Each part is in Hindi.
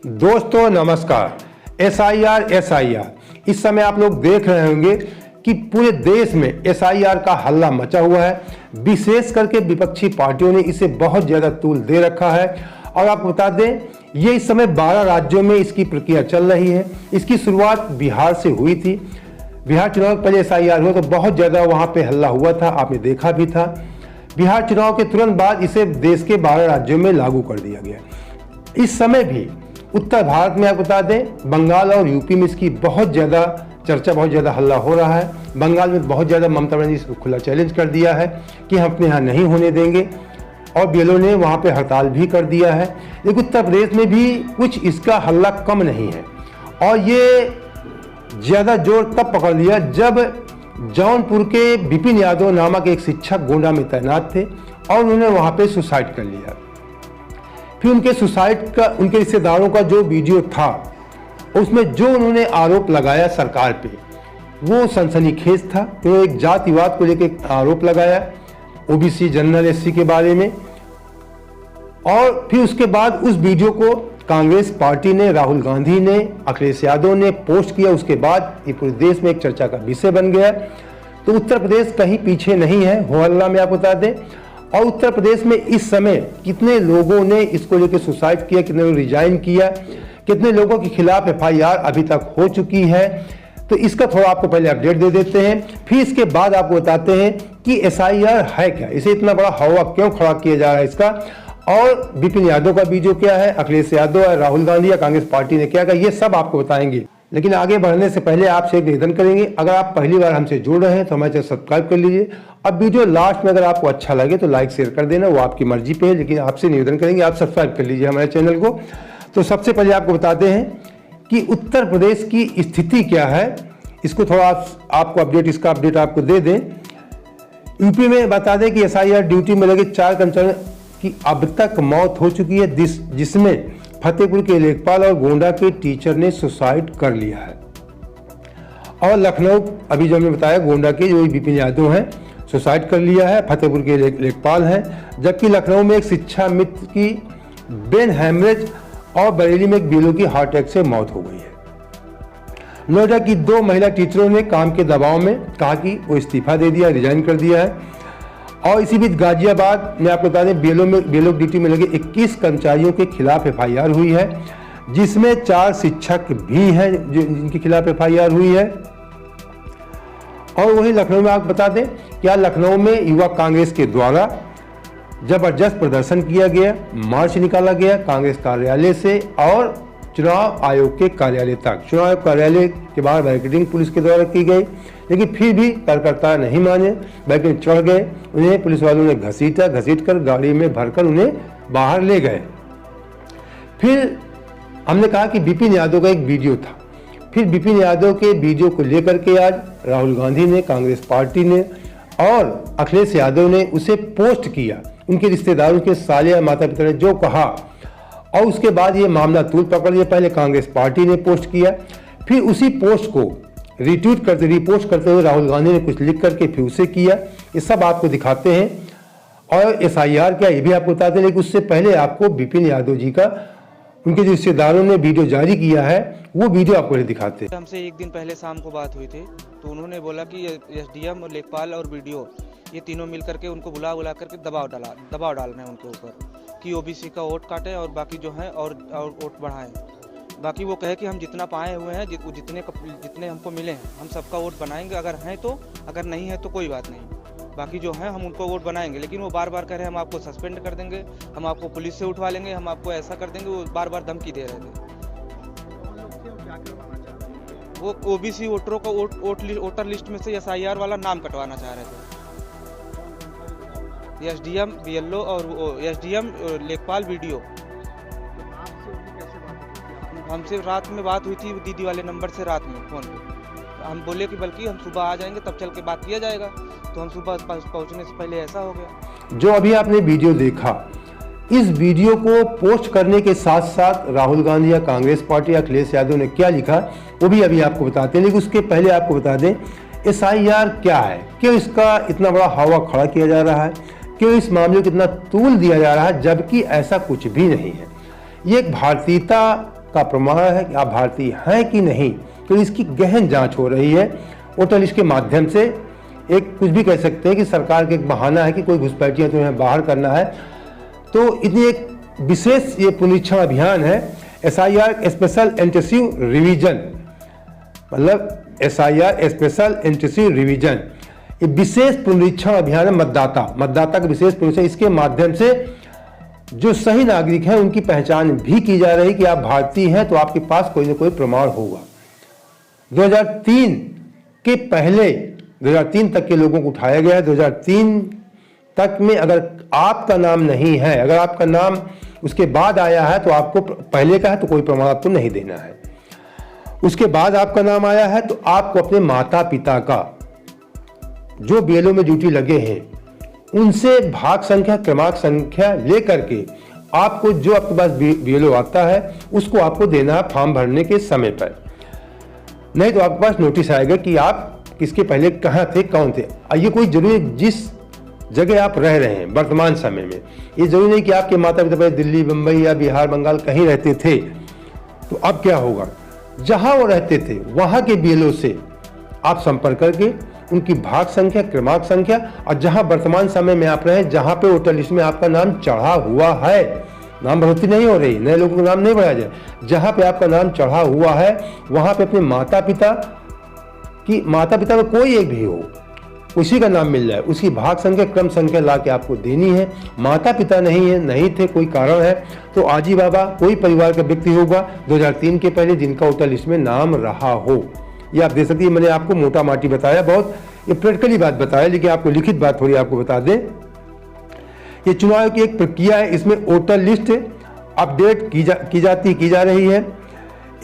दोस्तों नमस्कार। एसआईआर इस समय आप लोग देख रहे होंगे कि पूरे देश में एसआईआर का हल्ला मचा हुआ है। विशेष करके विपक्षी पार्टियों ने इसे बहुत ज़्यादा तूल दे रखा है। और आपको बता दें, ये इस समय 12 राज्यों में इसकी प्रक्रिया चल रही है। इसकी शुरुआत बिहार से हुई थी। बिहार चुनाव के पहले एसआईआर हुआ तो बहुत ज़्यादा वहाँ पे हल्ला हुआ था, आपने देखा भी था। बिहार चुनाव के तुरंत बाद इसे देश के 12 राज्यों में लागू कर दिया गया। इस समय भी उत्तर भारत में आपको बता दें, बंगाल और यूपी में इसकी बहुत ज़्यादा चर्चा, बहुत ज़्यादा हल्ला हो रहा है। बंगाल में बहुत ज़्यादा ममता बनर्जी इसको खुला चैलेंज कर दिया है कि हम अपने यहाँ नहीं होने देंगे, और बीएलओ ने वहाँ पे हड़ताल भी कर दिया है। लेकिन उत्तर प्रदेश में भी कुछ इसका हल्ला कम नहीं है, और ये ज़्यादा जोर तब पकड़ लिया जब जौनपुर के विपिन यादव नामक एक शिक्षक गोंडा में तैनात थे और उन्होंने वहाँ पे सुसाइड कर लिया। फिर उनके सुसाइड का, उनके रिश्तेदारों का जो वीडियो था, उसमें जो उन्होंने आरोप लगाया सरकार पे, वो सनसनीखेज था। तो एक जातिवाद को लेकर आरोप लगाया, ओबीसी, जनरल, एससी के बारे में। और फिर उसके बाद उस वीडियो को कांग्रेस पार्टी ने, राहुल गांधी ने, अखिलेश यादव ने पोस्ट किया। उसके बाद ये पूरे देश में एक चर्चा का विषय बन गया। तो उत्तर प्रदेश कहीं पीछे नहीं है हो हल्ला में, आपको बता दें। और उत्तर प्रदेश में इस समय कितने लोगों ने इसको लेकर सुसाइड किया, कितने लोग रिजाइन किया, कितने लोगों के खिलाफ एफआईआर अभी तक हो चुकी है, तो इसका थोड़ा आपको पहले अपडेट दे देते हैं। फिर इसके बाद आपको बताते हैं कि एसआईआर है क्या, इसे इतना बड़ा हवा क्यों खड़ा किया जा रहा है इसका, और विपिन यादव का वीडियो क्या है, अखिलेश यादव, राहुल गांधी या कांग्रेस पार्टी ने क्या कहा, ये सब आपको बताएंगे। लेकिन आगे बढ़ने से पहले आपसे एक निवेदन करेंगे, अगर आप पहली बार हमसे जुड़ रहे हैं तो हमारे चैनल सब्सक्राइब कर लीजिए। अब वीडियो लास्ट में अगर आपको अच्छा लगे तो लाइक शेयर कर देना, वो आपकी मर्जी पे है, लेकिन आपसे निवेदन करेंगे आप सब्सक्राइब कर लीजिए हमारे चैनल को। तो सबसे पहले आपको बताते हैं कि उत्तर प्रदेश की स्थिति क्या है, इसको थोड़ा आपको अपडेट, इसका अपडेट आपको दे दें। यूपी में बता दें कि एसआईआर ड्यूटी में लगे 4 कर्मचारियों की अब तक मौत हो चुकी है, जिसमें फतेहपुर के लेखपाल और गोंडा के टीचर ने सुसाइड कर लिया है। और लखनऊ, अभी जो हमने बताया, गोंडा के जो विपिन यादव हैं सुसाइड कर लिया है, फतेहपुर के लेखपाल हैं। जबकि लखनऊ में एक शिक्षा मित्र की ब्रेन हैमरेज और बरेली में एक बीएलओ की हार्ट अटैक से मौत हो गई है। नोएडा की 2 महिला टीचरों ने काम के दबाव में कहा कि वो इस्तीफा दे दिया, रिजाइन कर दिया है। और इसी बीच गाजियाबाद में आपको बता दें, बीएलओ ड्यूटी में लगे 21 कर्मचारियों के खिलाफ एफआईआर हुई है, जिसमें 4 शिक्षक भी हैं जिनके खिलाफ एफआईआर हुई है। और वहीं लखनऊ में आपको बता दें, क्या लखनऊ में युवा कांग्रेस के द्वारा जबरदस्त प्रदर्शन किया गया, मार्च निकाला गया कांग्रेस कार्यालय से और चुनाव आयोग के कार्यालय तक। चुनाव आयोग कार्यालय के बाहर बैरिकेडिंग पुलिस के द्वारा की गई, लेकिन फिर भी कार्यकर्ता नहीं माने, बैरिकेड चढ़ गए। उन्हें पुलिस वालों ने घसीट कर गाड़ी में भरकर उन्हें बाहर ले गए। फिर हमने कहा कि विपिन यादव का एक वीडियो था। फिर विपिन यादव के वीडियो को लेकर के आज राहुल गांधी ने, कांग्रेस पार्टी ने और अखिलेश यादव ने उसे पोस्ट किया। उनके रिश्तेदारों के साले या माता पिता ने जो कहा, और उसके बाद ये मामला तूल पकड़ लिया। पहले कांग्रेस पार्टी ने पोस्ट किया, फिर उसी पोस्ट को रिपोस्ट करते हुए राहुल गांधी ने कुछ लिख करके फिर उसे किया। ये सब आपको दिखाते हैं। और एसआईआर क्या, ये भी आपको बताते हैं। लेकिन उससे पहले आपको विपिन यादव जी का, उनके जो रिश्तेदारों ने वीडियो जारी किया है, वो वीडियो आपको दिखाते हैं। हमसे एक दिन पहले शाम को बात हुई थी, तो उन्होंने बोला कि एसडीएम, लेखपाल और वीडियो, ये तीनों मिल करके उनको बुला करके दबाव डालना है उनके ऊपर कि ओबीसी का वोट काटे और बाकी जो है और वोट बढ़ाएं। बाकी वो कहे कि हम जितना पाए हुए हैं, जितने हमको मिले हैं, हम सबका वोट बनाएंगे, अगर हैं तो, अगर नहीं है तो कोई बात नहीं, बाकी जो है हम उनको वोट बनाएंगे। लेकिन वो बार बार कह रहे हैं हम आपको सस्पेंड कर देंगे, हम आपको पुलिस से उठवा लेंगे, हम आपको ऐसा कर देंगे। वो बार बार धमकी दे रहे थे। वो ओबीसी वोटरों का वोटर लिस्ट में से एसआईआर वाला नाम कटवाना चाह रहे थे। एसडीएम, बीएलओ और एसडीएम, लेखपाल, वीडियो। हमसे रात में बात हुई थी दीदी वाले नंबर से, रात में फोन पे। हम बोले कि बल्कि हम सुबह आ जाएंगे, तब चल के बात किया जाएगा। तो हम सुबह पहुंचने से पहले ऐसा हो गया। जो अभी आपने वीडियो देखा, इस वीडियो को पोस्ट करने के साथ साथ राहुल गांधी या कांग्रेस पार्टी या अखिलेश यादव ने क्या लिखा, वो भी अभी आपको बताते हैं। लेकिन उसके पहले आपको बता दें एसआईआर क्या है, क्यों इसका इतना बड़ा हवा खड़ा किया जा रहा है, क्यों इस मामले को इतना तूल दिया जा रहा है, जबकि ऐसा कुछ भी नहीं है। ये एक भारतीयता का प्रमाण है कि आप भारतीय हैं कि नहीं, तो इसकी गहन जांच हो रही है वोटर लिस्ट के माध्यम से। एक कुछ भी कह सकते हैं कि सरकार का एक बहाना है कि कोई घुसपैठिया तुम्हें बाहर करना है, तो इतनी एक विशेष ये पुनरीक्षण अभियान है SIR स्पेशल इंटेंसिव रिवीजन, मतलब SIR स्पेशल इंटेंसिव रिवीजन, ये विशेष पुनरीक्षण अभियान है मतदाता का विशेष पुनरीक्षण। इसके माध्यम से जो सही नागरिक हैं उनकी पहचान भी की जा रही कि आप भारतीय हैं तो आपके पास कोई ना कोई प्रमाण होगा। 2003 के पहले 2003 तक के लोगों को उठाया गया है। 2003 तक में अगर आपका नाम नहीं है, अगर आपका नाम उसके बाद आया है तो आपको, पहले का है तो कोई प्रमाण आपको नहीं देना है, उसके बाद आपका नाम आया है तो आपको अपने माता पिता का जो BLO में ड्यूटी लगे हैं उनसे भाग संख्या क्रमांक संख्या लेकर के आपको जो आपके पास BLO आता है उसको आपको देना है फॉर्म भरने के समय पर, नहीं तो आपके पास नोटिस आएगा कि आप किसके पहले कहाँ थे, कौन थे। ये कोई जरूरी जिस जगह आप रह रहे हैं वर्तमान समय में, ये जरूरी नहीं कि आपके माता पिता पहले दिल्ली, मुंबई या बिहार, बंगाल कहीं रहते थे। तो अब क्या होगा, जहां वो रहते थे वहां के BLO से आप संपर्क करके उनकी भाग संख्या क्रमांक संख्या और जहां वर्तमान समय में आप रहे, जहां पे वोटर लिस्ट में आपका नाम चढ़ा हुआ है, नाम बढ़ोतरी नहीं हो रही, नए लोगों का नाम नहीं बढ़ाया जाए, जहां पे आपका नाम चढ़ा हुआ है वहां पे अपने माता पिता में कोई एक भी हो उसी का नाम मिल जाए, उसकी भाग संख्या क्रम संख्या ला के आपको देनी है। माता पिता नहीं है, नहीं थे, कोई कारण है तो आजी बाबा कोई परिवार का व्यक्ति होगा 2003 के पहले जिनका वोटर लिस्ट में नाम रहा हो, ये आप दे सकती है। मैंने आपको मोटा माटी बताया, बहुत ये प्रैक्टिकली बात बताया, लेकिन आपको लिखित बात थोड़ी आपको बता दें। ये चुनाव की एक प्रक्रिया है, इसमें वोटर लिस्ट अपडेट की जा रही है।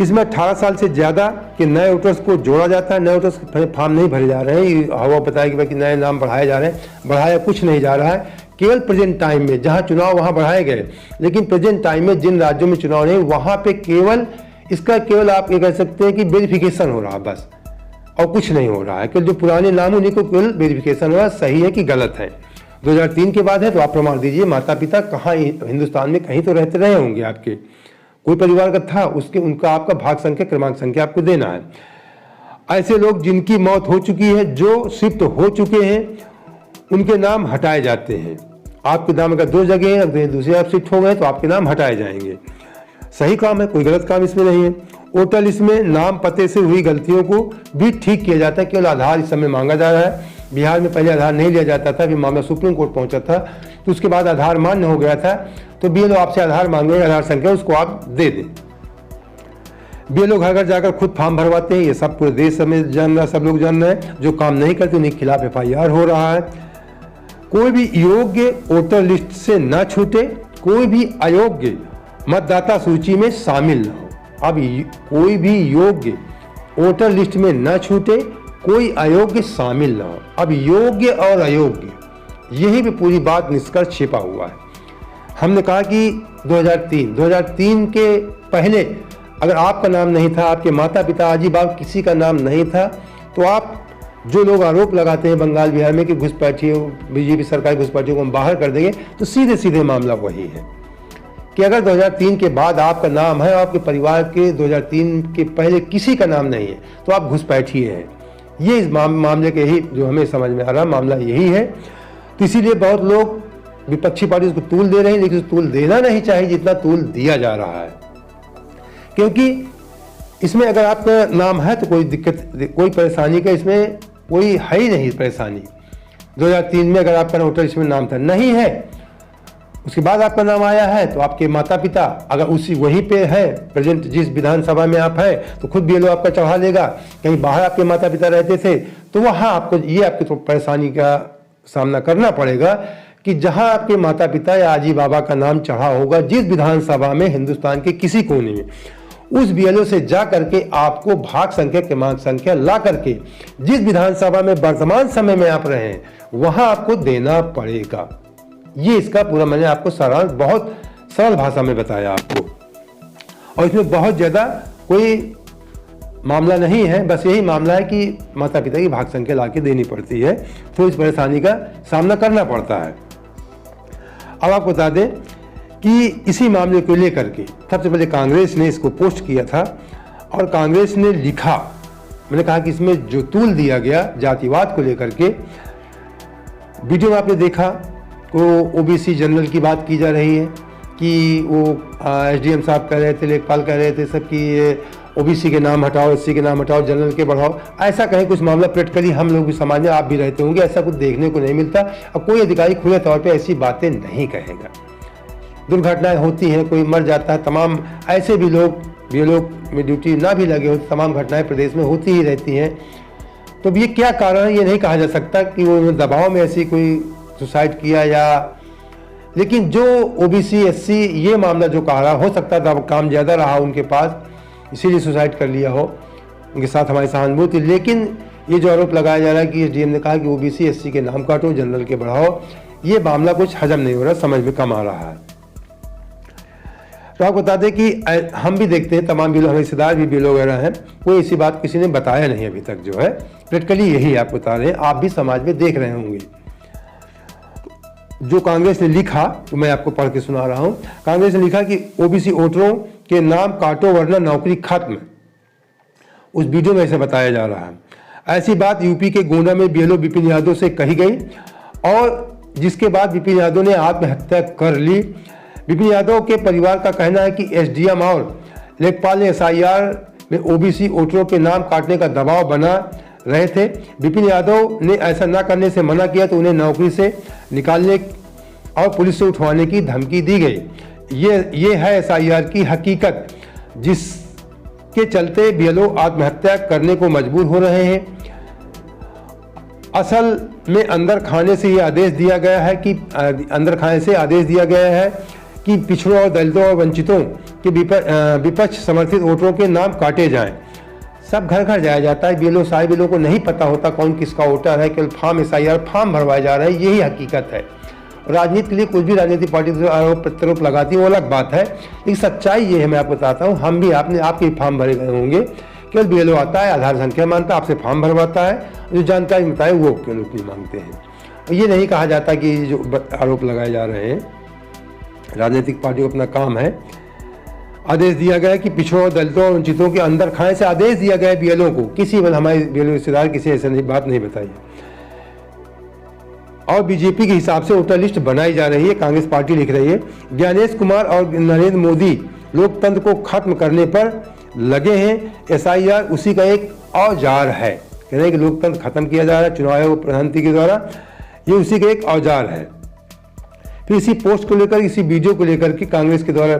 इसमें 18 साल से ज़्यादा के नए वोटर्स को जोड़ा जाता है। नए वोटर्स के फॉर्म नहीं भरे जा रहे हैं, हवा बताया कि नए नाम बढ़ाए जा रहे हैं, बढ़ाया कुछ नहीं जा रहा है। केवल प्रेजेंट टाइम में जहां चुनाव वहां बढ़ाए गए, लेकिन प्रेजेंट टाइम में जिन राज्यों में चुनाव नहीं वहां पे केवल आप ये कह सकते हैं कि वेरिफिकेशन हो रहा है बस, और कुछ नहीं हो रहा है। केवल जो पुराने नाम उन्हीं को केवल वेरिफिकेशन हो रहा है, सही है कि गलत है। 2003 के बाद है तो आप प्रमाण दीजिए, माता पिता कहाँ हिंदुस्तान में कहीं तो रहते रहे होंगे आपके, कोई परिवार का था उनका आपका भाग संख्या क्रमांक संख्या आपको देना है। ऐसे लोग जिनकी मौत हो चुकी है, जो शिफ्ट हो चुके हैं, उनके नाम हटाए जाते हैं। आपके नाम अगर 2 जगह हैं, अगर दूसरे आप शिफ्ट हो गए तो आपके नाम हटाए जाएंगे। सही काम है, कोई गलत काम इसमें नहीं है। वोटर लिस्ट में नाम पते से हुई गलतियों को भी ठीक किया जाता है। केवल आधार इस समय मांगा जा रहा है। बिहार में पहले आधार नहीं लिया जाता था, फिर मामला सुप्रीम कोर्ट पहुंचा था, तो उसके बाद आधार मान्य हो गया था, तो BLO आपसे आधार मांगेंगे, आधार संख्या उसको आप दे दें। BLO घर घर जाकर खुद फॉर्म भरवाते हैं, ये सब पूरे देश में जान रहा, सब लोग जान रहे हैं। जो काम नहीं करते उनके खिलाफ FIR हो रहा है। कोई भी योग्य वोटर लिस्ट से न छूटे, कोई भी अयोग्य मतदाता सूची में शामिल न हो। अब कोई भी योग्य वोटर लिस्ट में न छूटे, कोई अयोग्य शामिल न हो। अब योग्य और अयोग्य, यही भी पूरी बात निष्कर्ष छिपा हुआ है। हमने कहा कि 2003 के पहले अगर आपका नाम नहीं था, आपके माता पिता आजी बाप किसी का नाम नहीं था, तो आप जो लोग आरोप लगाते हैं बंगाल बिहार में कि घुसपैठियों, BJP सरकार घुसपैठियों को हम बाहर कर देंगे, तो सीधे सीधे मामला वही है कि अगर 2003 के बाद आपका नाम है, आपके परिवार के 2003 के पहले किसी का नाम नहीं है, तो आप घुसपैठिए हैं। ये इस मामले के ही जो हमें समझ में आ रहा मामला यही है। तो इसीलिए बहुत लोग विपक्षी पार्टी उसको तूल दे रहे हैं, लेकिन तूल देना नहीं चाहिए जितना तूल दिया जा रहा है, क्योंकि इसमें अगर आपका नाम है तो कोई दिक्कत, कोई परेशानी का इसमें कोई है ही नहीं परेशानी। 2003 में अगर आपका वोटर इसमें नाम था, नहीं है, उसके बाद आपका नाम आया है, तो आपके माता पिता अगर उसी वहीं पे है, प्रेजेंट जिस विधानसभा में आप हैं, तो खुद BLO आपका चढ़ा लेगा। कहीं बाहर आपके माता पिता रहते थे तो वहाँ आपको ये आपकी तो परेशानी का सामना करना पड़ेगा कि जहाँ आपके माता पिता या आजी बाबा का नाम चढ़ा होगा, जिस विधानसभा में हिंदुस्तान के किसी कोने में, उस BLO से जा करके आपको भाग संख्या क्रमांक संख्या ला करके जिस विधानसभा में वर्तमान समय में आप रहे हैं वहां आपको देना पड़ेगा। ये इसका पूरा मैंने आपको सारांश बहुत सरल भाषा में बताया आपको, और इसमें बहुत ज्यादा कोई मामला नहीं है। बस यही मामला है कि माता पिता की भाग संख्या ला के देनी पड़ती है, तो इस परेशानी का सामना करना पड़ता है। अब आपको बता दें कि इसी मामले को लेकर के सबसे पहले कांग्रेस ने इसको पोस्ट किया था और कांग्रेस ने लिखा, मैंने कहा कि इसमें जो तूल दिया गया जातिवाद को लेकर के, वीडियो में आपने देखा वो ओबीसी जनरल की बात की जा रही है कि वो एसडीएम साहब कह रहे थे, लेखपाल कह रहे थे सब कि ओबीसी के नाम हटाओ, एससी के नाम हटाओ, जनरल के बढ़ाओ। ऐसा कहीं कुछ मामला प्रैक्टिकली हम लोग भी समाज में, आप भी रहते होंगे, ऐसा कुछ देखने को नहीं मिलता और कोई अधिकारी खुले तौर पे ऐसी बातें नहीं कहेगा। दुर्घटनाएं होती हैं, कोई मर जाता है, तमाम ऐसे भी लोग में ड्यूटी ना भी लगे हो, तमाम घटनाएं प्रदेश में होती ही रहती हैं। तो ये क्या कारण है ये नहीं कहा जा सकता कि वो दबाव में ऐसी कोई सुसाइड किया या, लेकिन जो ओबीसी एससी ये मामला जो कह रहा, हो सकता था काम ज़्यादा रहा उनके पास इसीलिए सुसाइड कर लिया हो, उनके साथ हमारी सहानुभूति। लेकिन ये जो आरोप लगाया जा रहा है कि एसडीएम ने कहा कि ओबीसी एससी के नाम काटो, जनरल के बढ़ाओ, ये मामला कुछ हजम नहीं हो रहा, समझ में कम आ रहा है। तो आपको बता दें कि हम भी देखते हैं, तमाम बिलो, हमारे रिश्तेदार भी बिलो वगैरह हैं, कोई ऐसी बात किसी ने बताया नहीं अभी तक, जो है प्रैक्टिकली यही आप बता रहे हैं, आप भी समाज में देख रहे होंगे। जो कांग्रेस ने लिखा तो मैं आपको पढ़ के सुना रहा हूं। कांग्रेस ने लिखा कि ओबीसी वोटरों के नाम काटो वरना नौकरी खत्म। उस वीडियो में ऐसे बताया जा रहा है। ऐसी बात यूपी के गोंडा में बीएलओ विपिन यादव से कही गई और जिसके बाद विपिन यादव ने आत्महत्या कर ली। विपिन यादव के परिवार का कहना है कि एसडीएम और लेखपाल ने एसआईआर में ओबीसी वोटरों के नाम काटने का दबाव बना रहे थे। विपिन यादव ने ऐसा न करने से मना किया तो उन्हें नौकरी से निकालने और पुलिस से उठवाने की धमकी दी गई। ये है एसआईआर की हकीकत, जिसके चलते बीएलओ आत्महत्या करने को मजबूर हो रहे हैं। असल में अंदर खाने से ये आदेश दिया गया है कि पिछड़ों और दलितों और वंचितों के विपक्ष समर्थित वोटरों के नाम काटे जाएं। सब घर घर जाया जाता है, बीएलओ साहब लोगों को नहीं पता होता कौन किसका वोटर है, केवल फॉर्म एसआईआर फॉर्म भरवाए जा रहे हैं, यही हकीकत है। राजनीति के लिए कुछ भी राजनीतिक पार्टी आरोप प्रत्यारोप लगाती है वो अलग बात है, लेकिन सच्चाई ये है, मैं आपको बताता हूँ। हम भी आपके फॉर्म भरे गए होंगे, केवल बीएलओ आता है, आधार संख्या मांगता है, आपसे फॉर्म भरवाता है, जो जानकारी बताए वो केवल उतनी मांगते हैं। ये नहीं कहा जाता कि जो आरोप लगाए जा रहे हैं, राजनीतिक पार्टियों का अपना काम है। आदेश दिया गया कि पिछड़ों दलितों और वंचितों के अंदर खाने से आदेश दिया गया है बीएलओ को, किसी हमारे बीएलओ रिश्तेदार किसी ऐसे बात नहीं बताई। और बीजेपी के हिसाब से वोटर लिस्ट बनाई जा रही है, कांग्रेस पार्टी लिख रही है। ज्ञानेश कुमार और नरेंद्र मोदी लोकतंत्र को खत्म करने पर लगे हैं, एसआईआर उसी का एक औजार है। कह रहे हैं कि लोकतंत्र खत्म किया जा रहा है चुनाव आयोग प्रधानमंत्री के द्वारा, ये उसी का एक औजार है। फिर इसी पोस्ट को लेकर, इसी वीडियो को लेकर के कांग्रेस के द्वारा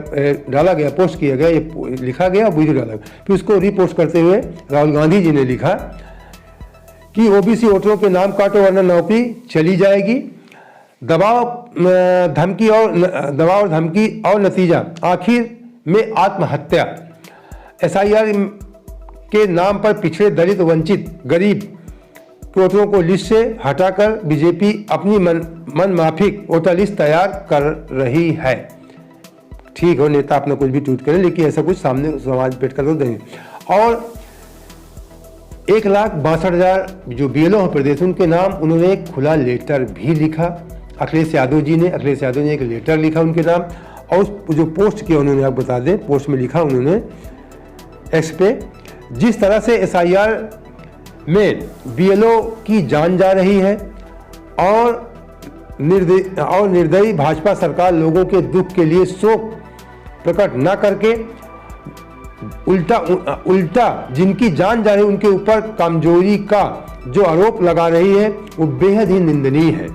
डाला गया, पोस्ट किया गया, ये लिखा गया, वीडियो डाला गया। फिर उसको रीपोस्ट करते हुए राहुल गांधी जी ने लिखा कि ओबीसी वोटरों के नाम काटो वरना नौकरी चली जाएगी। दबाव धमकी और नतीजा आखिर में आत्महत्या। एसआईआर के नाम पर पिछड़े दलित वंचित गरीब वोटरों को लिस्ट से हटाकर बीजेपी अपनी मन माफिक वोटर लिस्ट तैयार कर रही है। ठीक हो, नेता अपना कुछ भी ट्वीट करें, लेकिन ऐसा कुछ सामने समाज पेट कर तो देंगे। और 1,62,000 जो बीएलओ हैं प्रदेश, उनके नाम उन्होंने एक खुला लेटर भी लिखा। अखिलेश यादव ने एक लेटर लिखा उनके नाम, और उस जो पोस्ट किया उन्होंने, आप बता दें, पोस्ट में लिखा उन्होंने एक्स पे, जिस तरह से एसआईआर में बीएलओ की जान जा रही है और निर्दयी भाजपा सरकार लोगों के दुख के लिए शोक प्रकट न करके उल्टा जिनकी जान जा रही है उनके ऊपर कमजोरी का जो आरोप लगा रही है वो बेहद ही निंदनीय है।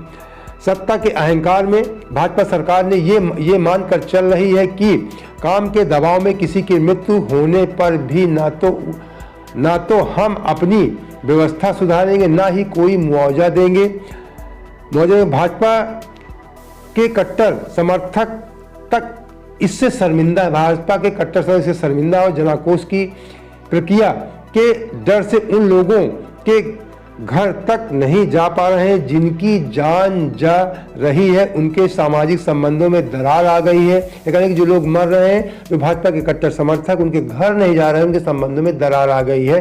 सत्ता के अहंकार में भाजपा सरकार ने ये मानकर चल रही है कि काम के दबाव में किसी की मृत्यु होने पर भी ना तो हम अपनी व्यवस्था सुधारेंगे, ना ही कोई मुआवजा देंगे। भाजपा के कट्टर समर्थक तक इससे शर्मिंदा है, भाजपा के कट्टर समर्थक इससे शर्मिंदा और जनाक्रोश की प्रक्रिया के डर से उन लोगों के घर तक नहीं जा पा रहे हैं जिनकी जान जा रही है, उनके सामाजिक संबंधों में दरार आ गई है। यानी कि जो लोग मर रहे हैं, जो भाजपा के कट्टर समर्थक, उनके घर नहीं जा रहे हैं, उनके संबंधों में दरार आ गई है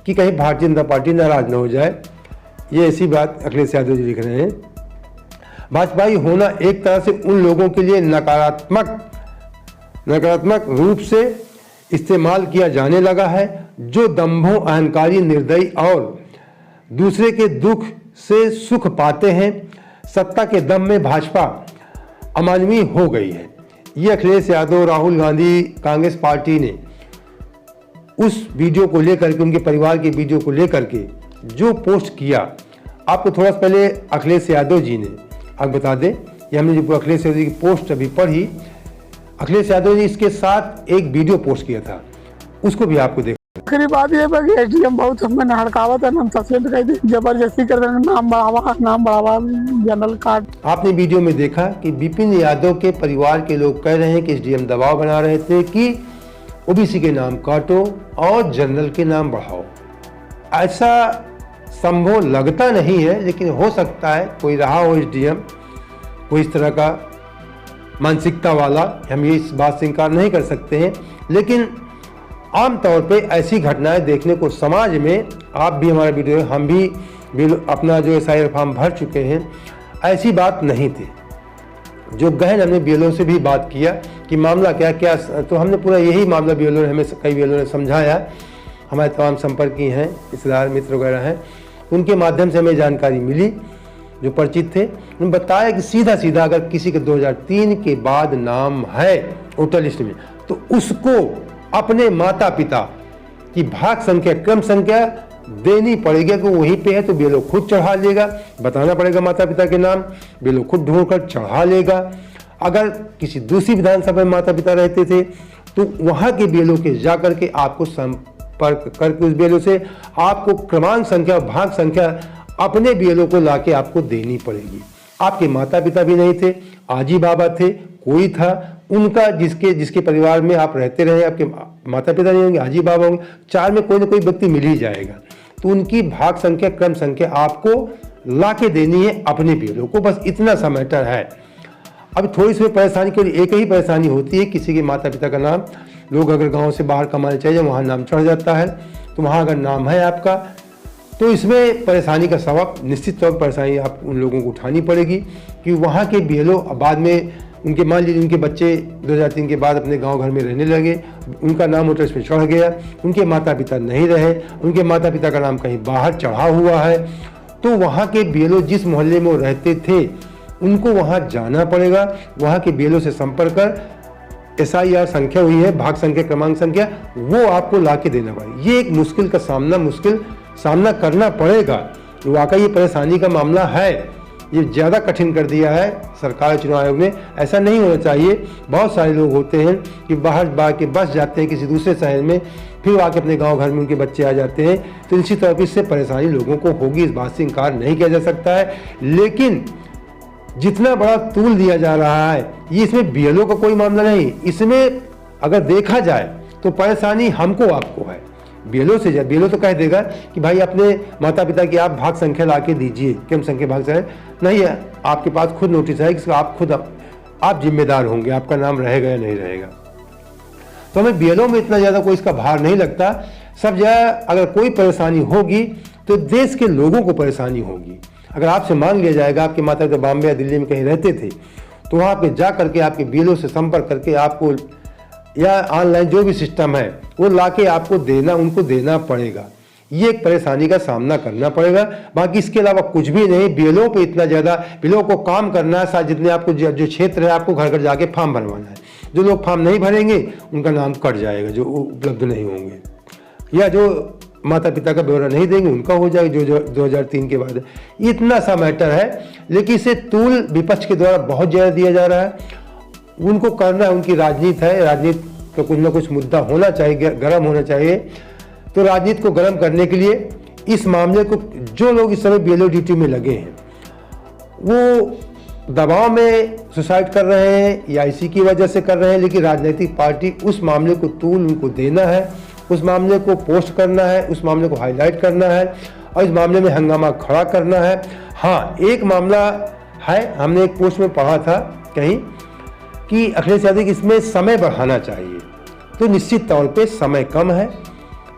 कि कहीं भारतीय जनता पार्टी नाराज न हो जाए। ये ऐसी बात अखिलेश यादव जी लिख रहे हैं। भाजपाई होना एक तरह से उन लोगों के लिए नकारात्मक रूप से इस्तेमाल किया जाने लगा है जो दंभों, अहंकारी, निर्दयी और दूसरे के दुख से सुख पाते हैं। सत्ता के दम में भाजपा अमानवीय हो गई है। ये अखिलेश यादव, राहुल गांधी, कांग्रेस पार्टी ने उस वीडियो को लेकर के, उनके परिवार के वीडियो को लेकर के जो पोस्ट किया, आपको थोड़ा सा पहले अखिलेश यादव जी ने, आप बता दें, ये हमने जो अखिलेश यादव जी की पोस्ट अभी पढ़ी, अखिलेश यादव जी इसके साथ एक वीडियो पोस्ट किया था, उसको भी आपको देखो। आखिरी बात ये है कि एसडीएम बहुत हमें हड़कावत है, हम सस्पेंड कर दी, जबरदस्ती कर रहे हैं, नाम बढ़ावा जनरल कार्ड। आपने वीडियो में देखा कि विपिन यादव के परिवार के लोग कह रहे हैं कि एसडीएम दबाव बना रहे थे कि ओबीसी के नाम काटो और जनरल के नाम बढ़ाओ। ऐसा संभव लगता नहीं है, लेकिन हो सकता है कोई रहा हो एसडीएम, कोई इस तरह का मानसिकता वाला, हम ये इस बात से इनकार नहीं कर सकते हैं। लेकिन आमतौर पे ऐसी घटनाएं देखने को समाज में, आप भी हमारा वीडियो, हम भी अपना जो एसआईआर फॉर्म भर चुके हैं, ऐसी बात नहीं थी। जो गहन हमने बीएलओ से भी बात किया कि मामला क्या क्या, तो हमने पूरा यही मामला बीएलओ ने हमें, कई बीएलओ ने समझाया, हमारे तमाम संपर्की हैं, रिश्तेदार मित्र वगैरह हैं, उनके माध्यम से हमें जानकारी मिली, जो परिचित थे, उन्होंने बताया कि सीधा सीधा अगर किसी के 2003 के बाद नाम है वोटर लिस्ट में, तो उसको अपने माता पिता की भाग संख्या, क्रम संख्या देनी पड़ेगी। कि वहीं पे है तो बीएलओ खुद चढ़ा लेगा, बताना पड़ेगा माता पिता के नाम, बीएलओ खुद ढूंढकर चढ़ा लेगा। अगर किसी दूसरी विधानसभा में माता पिता रहते थे तो वहाँ के बीएलओ के जा करके आपको संपर्क करके उस बीएलओ से आपको क्रमांक संख्या, भाग संख्या अपने बीएलओ को लाके आपको देनी पड़ेगी। आपके माता पिता भी नहीं थे, आजी बाबा थे, कोई था उनका, जिसके परिवार में आप रहते रहे, आपके माता पिता नहीं होंगे, आजी बाबा होंगे, चार में कोई ना कोई व्यक्ति मिल ही जाएगा। तो उनकी भाग संख्या, क्रम संख्या आपको लाके देनी है अपने बीएलओ को, बस इतना सा मैटर है। अब थोड़ी सी परेशानी, केवल एक ही परेशानी होती है, किसी के माता पिता का नाम, लोग अगर गाँव से बाहर कमाने चाहिए, वहाँ नाम चढ़ जाता है, तो वहाँ अगर नाम है आपका, तो इसमें परेशानी का सबक, निश्चित तौर पर परेशानी आप उन लोगों को उठानी पड़ेगी कि वहाँ के बीएलओ बाद में उनके, मान लीजिए उनके बच्चे 2003 के बाद अपने गांव घर में रहने लगे, उनका नाम वोटर लिस्ट में चढ़ गया, उनके माता पिता नहीं रहे, उनके माता पिता का नाम कहीं बाहर चढ़ा हुआ है, तो वहाँ के बीएलओ जिस मोहल्ले में वो रहते थे उनको वहाँ जाना पड़ेगा, वहाँ के बीएलओ से संपर्क कर एसआईआर संख्या हुई है, भाग संख्या, क्रमांक संख्या, वो आपको ला के देना पड़ेगा। ये एक मुश्किल सामना करना पड़ेगा। वाकई ये परेशानी का मामला है, ये ज़्यादा कठिन कर दिया है सरकार, चुनाव आयोग ने। ऐसा नहीं होना चाहिए। बहुत सारे लोग होते हैं कि बाहर के बस जाते हैं किसी दूसरे शहर में, फिर आके अपने गांव घर में उनके बच्चे आ जाते हैं, तो निश्चित तौर पर इससे परेशानी लोगों को होगी, इस बात से इनकार नहीं किया जा सकता है। लेकिन जितना बड़ा तूल दिया जा रहा है, ये इसमें बीएलओ का कोई मामला नहीं, इसमें अगर देखा जाए तो परेशानी हमको आपको है। बीएलओ से जाए, बीएलओ तो कह देगा कि भाई अपने माता पिता की आप भाग संख्या ला के दीजिए, क्रम संख्या, भाग संख्या नहीं है, आपके पास खुद नोटिस है कि आप खुद आप जिम्मेदार होंगे, आपका नाम रहेगा या नहीं रहेगा। तो हमें बीएलओ में इतना ज़्यादा कोई इसका भार नहीं लगता। सब जगह अगर कोई परेशानी होगी तो देश के लोगों को परेशानी होगी। अगर आपसे मांग लिया जाएगा, आपके माता पिता बॉम्बे या दिल्ली में कहीं रहते थे, तो वहाँ पे जा करके आपके बीएलओ से संपर्क करके आपको, या ऑनलाइन जो भी सिस्टम है वो लाके आपको देना, उनको देना पड़ेगा। ये एक परेशानी का सामना करना पड़ेगा, बाकी इसके अलावा कुछ भी नहीं। बीएलओ पे इतना ज़्यादा, बीएलओ को काम करना है, साथ जितने आपको जो क्षेत्र है आपको घर घर जाके फॉर्म भरवाना है। जो लोग फॉर्म नहीं भरेंगे उनका नाम कट जाएगा, जो उपलब्ध नहीं होंगे, या जो माता पिता का ब्यौरा नहीं देंगे उनका हो जाएगा, जो 2003 के बाद है। इतना सा मैटर है, लेकिन इसे तूल विपक्ष के द्वारा बहुत ज़्यादा दिया जा रहा है। उनको करना है, उनकी राजनीति है, राजनीति का कुछ ना कुछ मुद्दा होना चाहिए, गर्म होना चाहिए। तो राजनीति को गर्म करने के लिए इस मामले को, जो लोग इस समय बीएलओ ड्यूटी में लगे हैं वो दबाव में सुसाइड कर रहे हैं या इसी की वजह से कर रहे हैं, लेकिन राजनीतिक पार्टी उस मामले को तूल उनको देना है, उस मामले को पोस्ट करना है, उस मामले को हाईलाइट करना है और इस मामले में हंगामा खड़ा करना है। हाँ, एक मामला है, हमने एक पोस्ट में पढ़ा था कहीं कि अखिलेश यादव इसमें समय बढ़ाना चाहिए, तो निश्चित तौर पे समय कम है।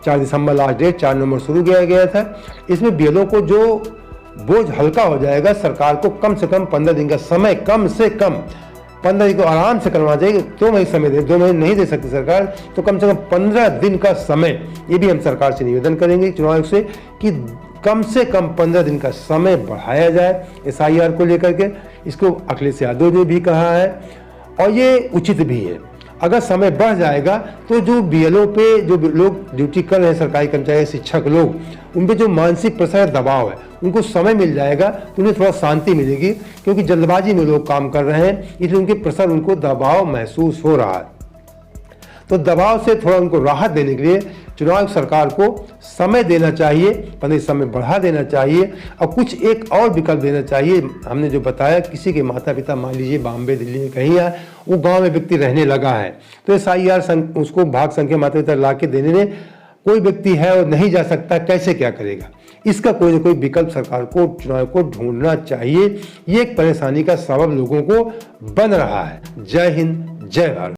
4 दिसंबर लास्ट डेट, 4 नवंबर शुरू किया गया था। इसमें बीएलओ को जो बोझ हल्का हो जाएगा। सरकार को कम से कम 15 दिन का समय, कम से कम 15 दिन को आराम से करना चाहिए। 2 महीने समय दे, 2 महीने नहीं दे सकती सरकार, तो कम से कम 15 दिन का समय, ये भी हम सरकार से निवेदन करेंगे चुनाव आयोग से कि कम से कम 15 दिन का समय बढ़ाया जाए SIR को लेकर के। इसको अखिलेश यादव ने भी कहा है और ये उचित भी है। अगर समय बढ़ जाएगा तो जो BLO पे जो लोग ड्यूटी कर रहे हैं, सरकारी कर्मचारी, शिक्षक लोग, उन पे जो मानसिक प्रेशर दबाव है, उनको समय मिल जाएगा तो उन्हें थोड़ा शांति मिलेगी, क्योंकि जल्दबाजी में लोग काम कर रहे हैं, इसलिए उनके प्रेशर, उनको दबाव महसूस हो रहा है। तो दबाव से थोड़ा उनको राहत देने के लिए चुनाव आयोग सरकार को समय देना चाहिए, 15 समय बढ़ा देना चाहिए और कुछ एक और विकल्प देना चाहिए। हमने जो बताया, किसी के माता पिता मान लीजिए बॉम्बे दिल्ली में कहीं है, वो गांव में व्यक्ति रहने लगा है, तो SIR उसको भाग संख्या माता पिता ला के देने में, कोई व्यक्ति है और नहीं जा सकता, कैसे क्या करेगा? इसका कोई ना कोई विकल्प सरकार को, चुनाव को ढूंढना चाहिए। ये एक परेशानी का सबब लोगों को बन रहा है। जय हिंद, जय भारत।